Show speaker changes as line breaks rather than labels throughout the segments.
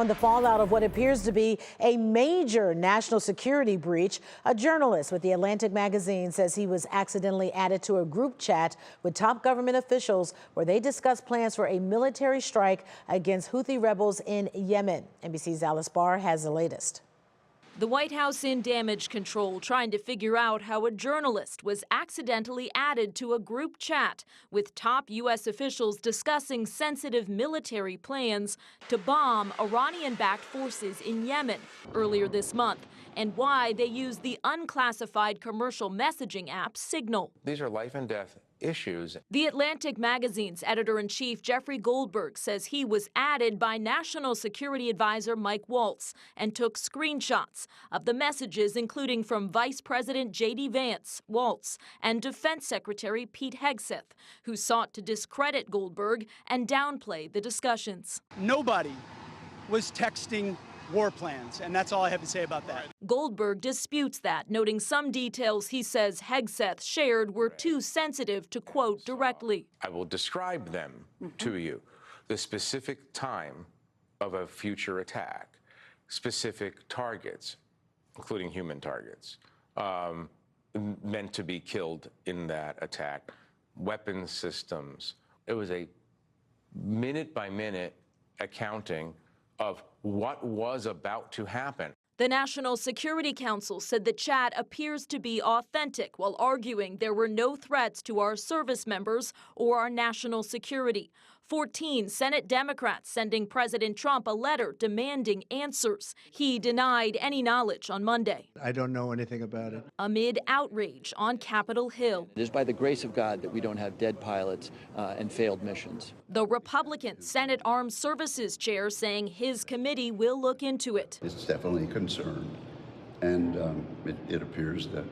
On the fallout of what appears to be a major national security breach, a journalist with The Atlantic magazine says he was accidentally added to a group chat with top government officials where they discussed plans for a military strike against Houthi rebels in Yemen. NBC's Alice Barr has the latest.
The White House in damage control trying to figure out how a journalist was accidentally added to a group chat with top U.S. officials discussing sensitive military plans to bomb Iranian-backed forces in Yemen earlier this month, and why they used the unclassified commercial messaging app Signal.
These are life and death issues.
The Atlantic magazine's editor-in-chief Jeffrey Goldberg says he was added by National Security Advisor Mike Waltz and took screenshots of the messages, including from Vice President J.D. Vance, Waltz, and Defense Secretary Pete Hegseth, who sought to discredit Goldberg and downplay the discussions.
Nobody was texting war plans, and that's all I have to say about that.
Goldberg disputes that, noting some details he says Hegseth shared were too sensitive to quote directly.
I will describe them to you. The specific time of a future attack, specific targets, including human targets, meant to be killed in that attack, weapon systems. It was a minute-by-minute accounting of what was about to happen.
The National Security Council said the chat appears to be authentic, while arguing there were no threats to our service members or our national security. 14 Senate Democrats sending President Trump a letter demanding answers. He denied any knowledge on Monday.
I don't know anything about it.
Amid outrage on Capitol Hill.
It is by the grace of God that we don't have dead pilots and failed missions.
The Republican Senate Armed Services Chair saying his committee will look into it.
It's definitely a concern, and it appears that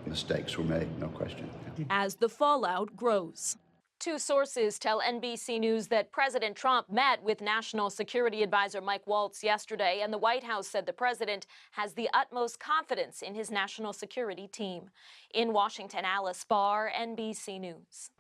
mistakes were made, no question.
As the fallout grows. Two sources tell NBC News that President Trump met with National Security Advisor Mike Waltz yesterday, and the White House said the president has the utmost confidence in his national security team. In Washington, Alice Barr, NBC News.